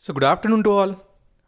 So good afternoon to all.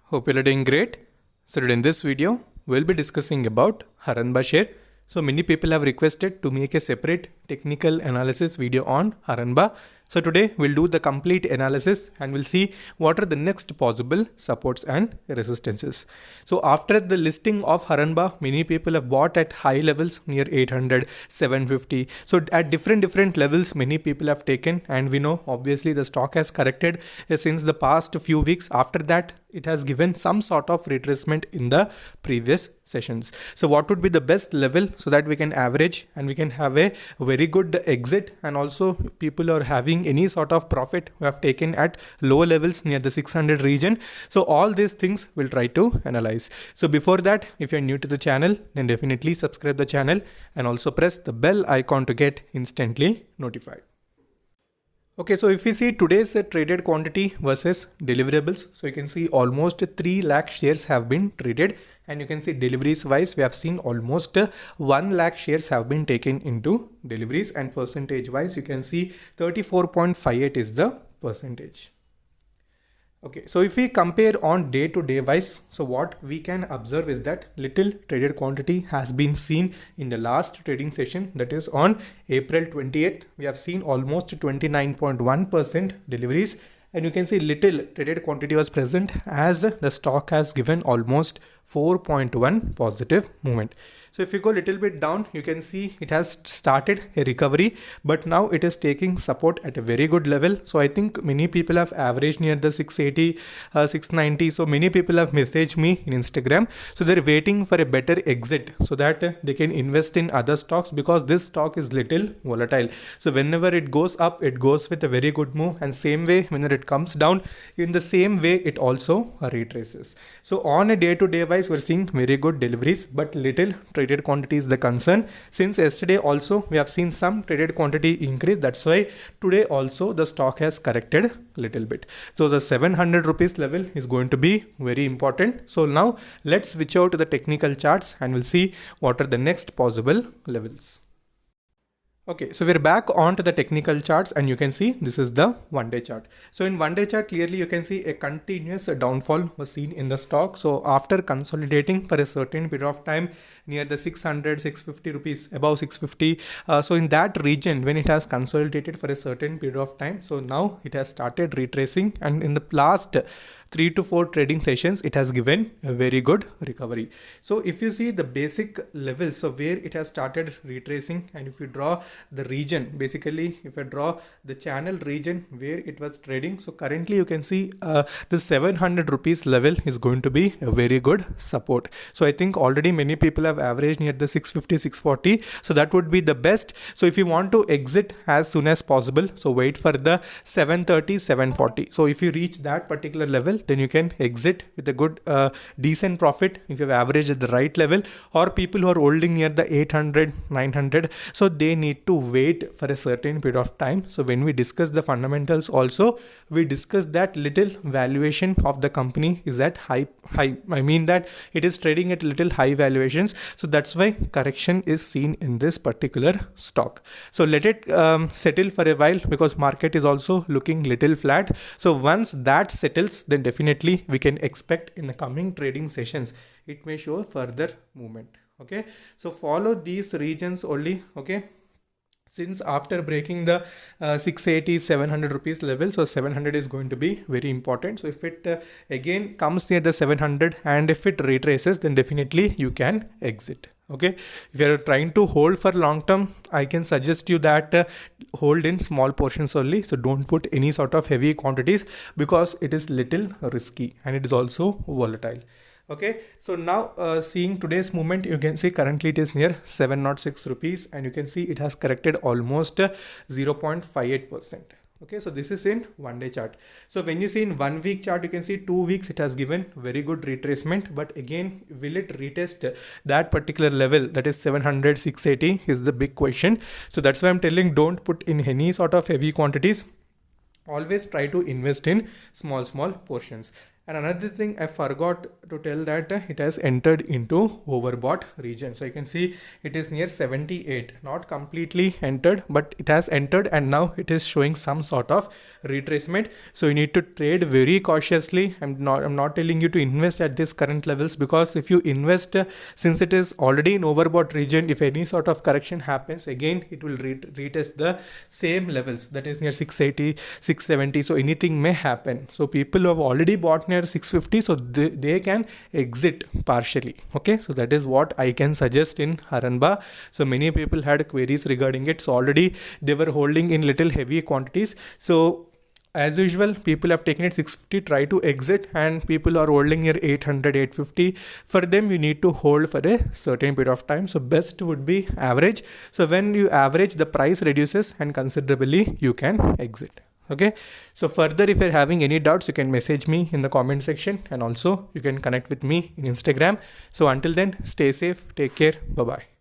Hope you're doing great. So today in this video, we'll be discussing about Haranba share. So many people have requested to make a separate technical analysis video on Haranba. So today we'll do the complete analysis and we'll see what are the next possible supports and resistances. So after the listing of Haranba, many people have bought at high levels near 800, 750. So at different levels, many people have taken, and we know obviously the stock has corrected since the past few weeks. After that, it has given some sort of retracement in the previous sessions. So what would be the best level so that we can average and we can have a very good exit, and also people are having any sort of profit who have taken at lower levels near the 600 region. So all these things we'll try to analyze. So before that, if you're new to the channel, then definitely subscribe the channel and also press the bell icon to get instantly notified. Okay, so if we see today's traded quantity versus deliverables, so you can see almost 3 lakh shares have been traded, and you can see deliveries wise we have seen almost 1 lakh shares have been taken into deliveries, and percentage wise you can see 34.58 is the percentage. Okay, so if we compare on day to day wise, so what we can observe is that little traded quantity has been seen in the last trading session, that is on April 28th. We have seen almost 29.1% deliveries, and you can see little traded quantity was present as the stock has given almost 4.1 positive movement. So if you go a little bit down, you can see it has started a recovery, but now it is taking support at a very good level. So I think many people have averaged near the 680, 690. So many people have messaged me in Instagram. So they're waiting for a better exit so that they can invest in other stocks, because this stock is little volatile. So whenever it goes up, it goes with a very good move, and same way whenever it comes down, in the same way it also retraces. So on a day-to-day wise, we're seeing very good deliveries, but little traded quantity is the concern. Since yesterday also we have seen some traded quantity increase, that's why today also the stock has corrected a little bit. So the 700 rupees level is going to be very important. So now let's switch out to the technical charts and we'll see what are the next possible levels. Okay, so we're back onto the technical charts, and you can see this is the 1-day chart. So in 1-day chart, clearly you can see a continuous downfall was seen in the stock. So after consolidating for a certain period of time near the 600, 650 rupees, above 650. So in that region, when it has consolidated for a certain period of time, so now it has started retracing, and in the last 3 to 4 trading sessions, it has given a very good recovery. So if you see the basic levels, so where it has started retracing, and if you draw the region, basically if I draw the channel region where it was trading, so currently you can see the 700 rupees level is going to be a very good support. So I think already many people have averaged near the 650, 640. So that would be the best. So if you want to exit as soon as possible, so wait for the 730, 740. So if you reach that particular level, then you can exit with a good decent profit if you have averaged at the right level. Or people who are holding near the 800, 900, so they need to wait for a certain period of time. So when we discuss the fundamentals also, we discuss that little valuation of the company is at high, I mean that it is trading at little high valuations. So that's why correction is seen in this particular stock. So let it settle for a while, because market is also looking little flat. So once that settles, then definitely we can expect in the coming trading sessions it may show further movement. Okay, so follow these regions only. Okay, since after breaking the 680, 700 rupees level, so 700 is going to be very important. So if it again comes near the 700 and if it retraces, then definitely you can exit. Okay, if you are trying to hold for long term, I can suggest you that hold in small portions only. So don't put any sort of heavy quantities, because it is little risky and it is also volatile. Okay, so now seeing today's movement, you can see currently it is near 706 rupees, and you can see it has corrected almost 0.58%. Okay, so this is in 1-day chart. So when you see in 1 week chart, you can see 2 weeks it has given very good retracement, but again will it retest that particular level, that is 700, 680 is the big question. So that's why I'm telling, don't put in any sort of heavy quantities. Always try to invest in small portions. And another thing I forgot to tell that it has entered into overbought region. So you can see it is near 78, not completely entered, but it has entered, and now it is showing some sort of retracement. So you need to trade very cautiously. I'm not telling you to invest at this current levels, because if you invest since it is already in overbought region, if any sort of correction happens, again it will retest the same levels, that is near 680, 670. So anything may happen. So people who have already bought near 650, so they can exit partially. Okay, so that is what I can suggest in Haranba. So many people had queries regarding it, so already they were holding in little heavy quantities. So as usual, people have taken it 650, try to exit, and people are holding here 800, 850. For them, you need to hold for a certain period of time. So best would be average. So when you average, the price reduces and considerably you can exit. Okay, so further, if you're having any doubts, you can message me in the comment section, and also you can connect with me in Instagram. So until then, stay safe, take care, bye bye.